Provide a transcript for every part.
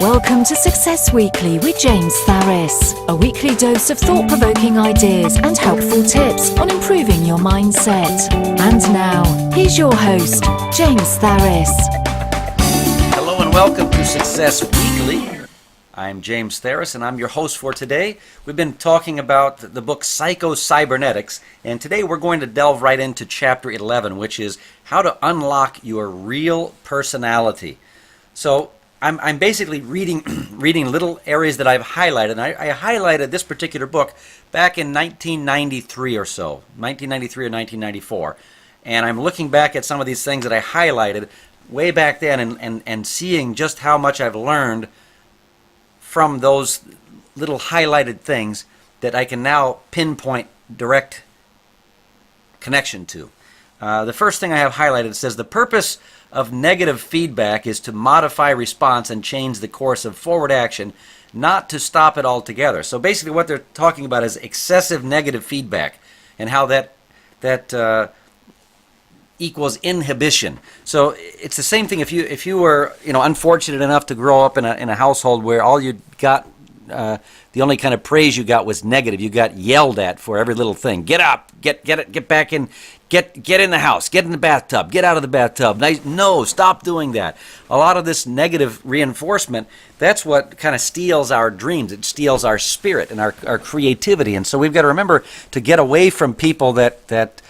Welcome to Success Weekly with James Tharris, a weekly dose of thought-provoking ideas and helpful tips on improving your mindset. And now, here's your host, James Tharris. Hello and welcome to Success Weekly. I'm James Tharris and I'm your host for today. We've been talking about the book Psycho-Cybernetics, and today we're going to delve right into Chapter 11, which is how to unlock your real personality. So I'm basically reading little areas that I've highlighted. And I highlighted this particular book back in 1993 or so, 1993 or 1994. And I'm looking back at some of these things that I highlighted way back then and seeing just how much I've learned from those little highlighted things that I can now pinpoint direct connection to. The first thing I have highlighted says the purpose of negative feedback is to modify response and change the course of forward action, not to stop it altogether. So basically what they're talking about is excessive negative feedback and how that equals inhibition. So it's the same thing if you were unfortunate enough to grow up in a household where all you got the only kind of praise you got was negative. You got yelled at for every little thing. Get up, get back in, get in the house, get in the bathtub, get out of the bathtub. No, stop doing that. A lot of this negative reinforcement, that's what kind of steals our dreams. It steals our spirit and our creativity. And so we've got to remember to get away from people that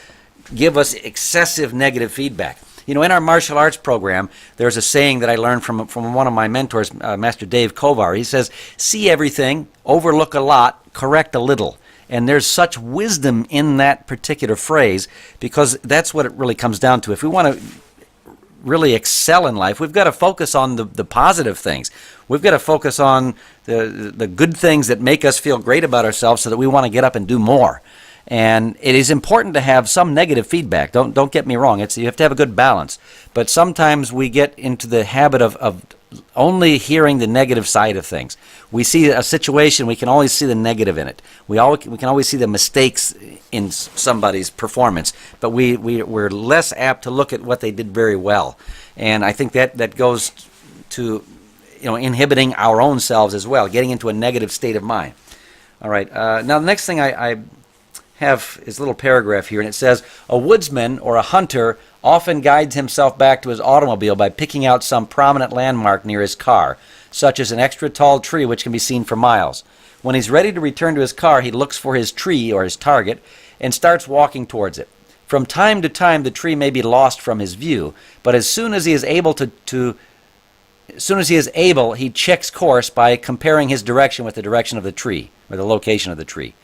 give us excessive negative feedback. In our martial arts program, there's a saying that I learned from one of my mentors, Master Dave Kovar. He says, see everything, overlook a lot, correct a little. And there's such wisdom in that particular phrase because that's what it really comes down to. If we want to really excel in life, we've got to focus on the positive things. We've got to focus on the good things that make us feel great about ourselves so that we want to get up and do more. And it is important to have some negative feedback. Don't get me wrong. You have to have a good balance. But sometimes we get into the habit of only hearing the negative side of things. We see a situation, we can always see the negative in it. We can always see the mistakes in somebody's performance, but we're less apt to look at what they did very well. And I think that goes to inhibiting our own selves as well, getting into a negative state of mind. All right. Now the next thing I have is a little paragraph here, and it says, a woodsman or a hunter often guides himself back to his automobile by picking out some prominent landmark near his car, such as an extra tall tree which can be seen for miles. When he's ready to return to his car, he looks for his tree or his target and starts walking towards it. From time to time, the tree may be lost from his view, but as soon as he is able he checks course by comparing his direction with the direction of the tree, or the location of the tree.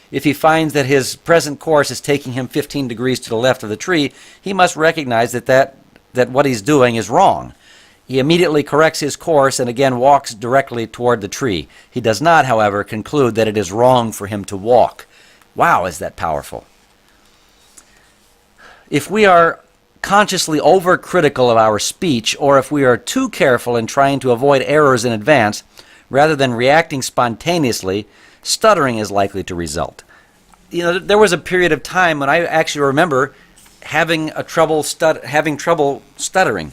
If he finds that his present course is taking him 15 degrees to the left of the tree, he must recognize that what he's doing is wrong. He immediately corrects his course and again walks directly toward the tree. He does not, however, conclude that it is wrong for him to walk. Wow, is that powerful. If we are consciously overcritical of our speech, or if we are too careful in trying to avoid errors in advance, rather than reacting spontaneously, stuttering is likely to result. There was a period of time when I actually remember having trouble stuttering.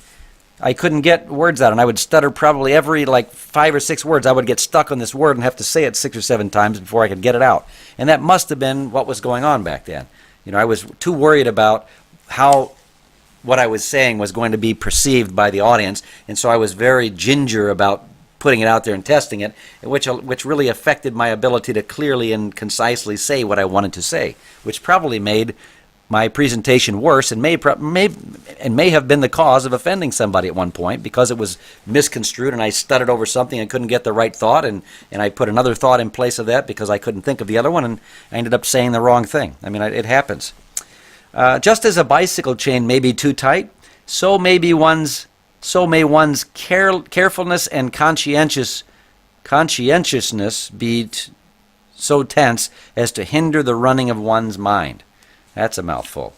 I couldn't get words out, and I would stutter probably every 5 or 6 words. I would get stuck on this word and have to say it 6 or 7 times before I could get it out. And that must have been what was going on back then. I was too worried about how what I was saying was going to be perceived by the audience, and so I was very ginger about putting it out there and testing it, which really affected my ability to clearly and concisely say what I wanted to say, which probably made my presentation worse and may have been the cause of offending somebody at one point because it was misconstrued and I stuttered over something and couldn't get the right thought, and I put another thought in place of that because I couldn't think of the other one, and I ended up saying the wrong thing. I mean, it happens. Just as a bicycle chain may be too tight, so may one's carefulness and conscientiousness be so tense as to hinder the running of one's mind. That's a mouthful.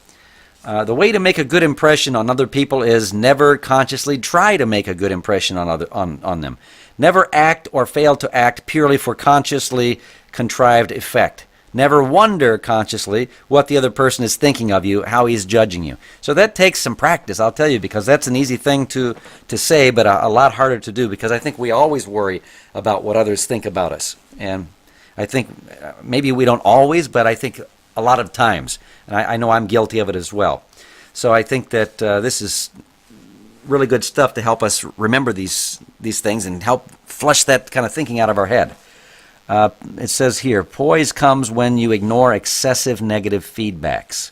The way to make a good impression on other people is never consciously try to make a good impression on them. Never act or fail to act purely for consciously contrived effect. Never wonder consciously what the other person is thinking of you, how he's judging you. So that takes some practice, I'll tell you, because that's an easy thing to say, but a lot harder to do, because I think we always worry about what others think about us. And I think maybe we don't always, but I think a lot of times. And I know I'm guilty of it as well. So I think that this is really good stuff to help us remember these things and help flush that kind of thinking out of our head. It says here, poise comes when you ignore excessive negative feedbacks.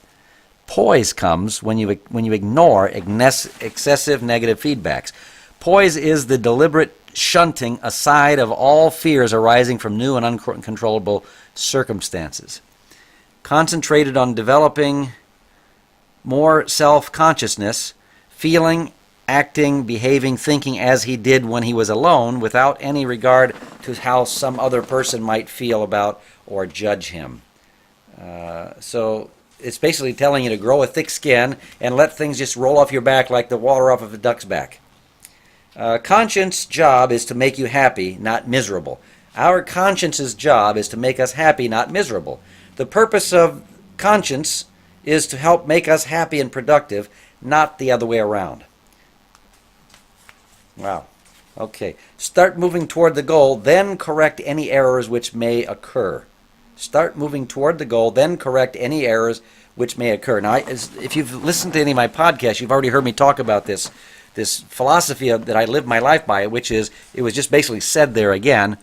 Poise comes when you ignore excessive negative feedbacks. Poise is the deliberate shunting aside of all fears arising from new and uncontrollable circumstances. Concentrated on developing more self-consciousness, feeling, acting, behaving, thinking as he did when he was alone, without any regard to how some other person might feel about or judge him. So it's basically telling you to grow a thick skin and let things just roll off your back like the water off of a duck's back. Conscience's job is to make you happy, not miserable. Our conscience's job is to make us happy, not miserable. The purpose of conscience is to help make us happy and productive, not the other way around. Wow. Okay. Start moving toward the goal, then correct any errors which may occur. Start moving toward the goal, then correct any errors which may occur. Now, if you've listened to any of my podcasts, you've already heard me talk about this philosophy that I live my life by, which is, it was just basically said there again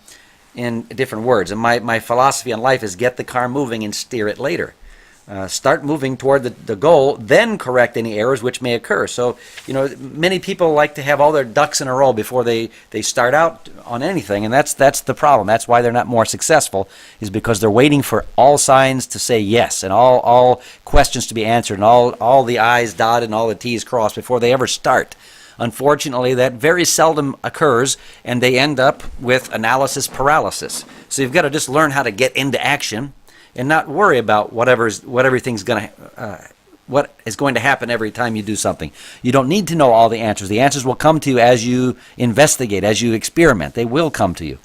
in different words. And my philosophy on life is get the car moving and steer it later. Start moving toward the goal, then correct any errors which may occur. So, many people like to have all their ducks in a row before they start out on anything, and that's the problem. That's why they're not more successful, is because they're waiting for all signs to say yes, and all questions to be answered, and all the I's dotted and all the T's crossed before they ever start. Unfortunately, that very seldom occurs, and they end up with analysis paralysis. So you've got to just learn how to get into action and not worry about what is going to happen every time you do something. You don't need to know all the answers. The answers will come to you as you investigate, as you experiment. They will come to you.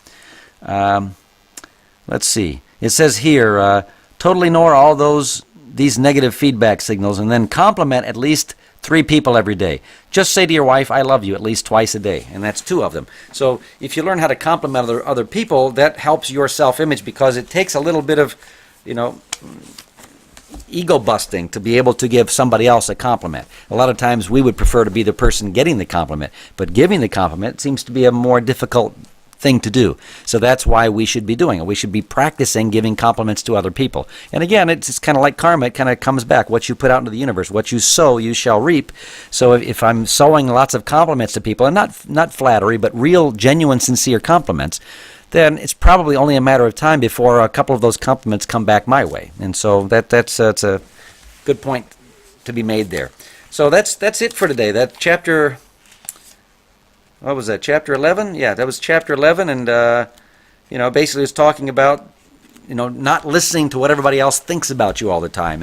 Let's see. It says here, totally ignore all these negative feedback signals, and then compliment at least 3 people every day. Just say to your wife, I love you, at least twice a day, and that's 2 of them. So if you learn how to compliment other people, that helps your self-image, because it takes a little bit of ego busting to be able to give somebody else a compliment. A lot of times we would prefer to be the person getting the compliment, but giving the compliment seems to be a more difficult thing to do. So that's why we should be doing it. We should be practicing giving compliments to other people. And again, it's kind of like karma. It kind of comes back. What you put out into the universe, what you sow, you shall reap. So if I'm sowing lots of compliments to people, and not flattery, but real, genuine, sincere compliments, then it's probably only a matter of time before a couple of those compliments come back my way. And so that's a good point to be made there. So that's it for today. That chapter, what was that, chapter 11? Yeah, that was chapter 11, and basically it's talking about not listening to what everybody else thinks about you all the time,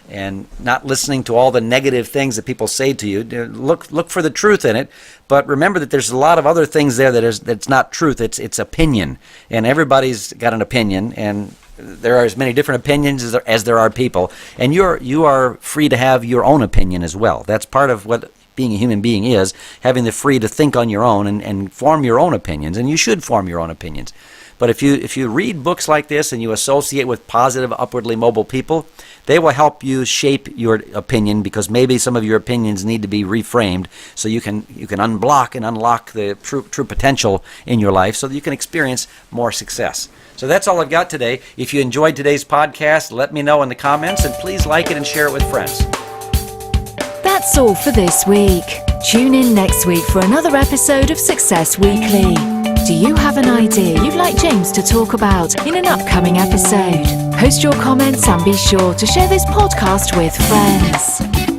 and not listening to all the negative things that people say to you. Look for the truth in it, but remember that there's a lot of other things there that's not truth. It's opinion, and everybody's got an opinion, and there are as many different opinions as there are people, and you are free to have your own opinion as well. That's part of what being a human being is, having the free to think on your own and form your own opinions, and you should form your own opinions. But if you read books like this and you associate with positive, upwardly mobile people, they will help you shape your opinion, because maybe some of your opinions need to be reframed so you can unblock and unlock the true potential in your life so that you can experience more success. So that's all I've got today. If you enjoyed today's podcast, let me know in the comments, and please like it and share it with friends. That's all for this week. Tune in next week for another episode of Success Weekly. Do you have an idea you'd like James to talk about in an upcoming episode? Post your comments and be sure to share this podcast with friends.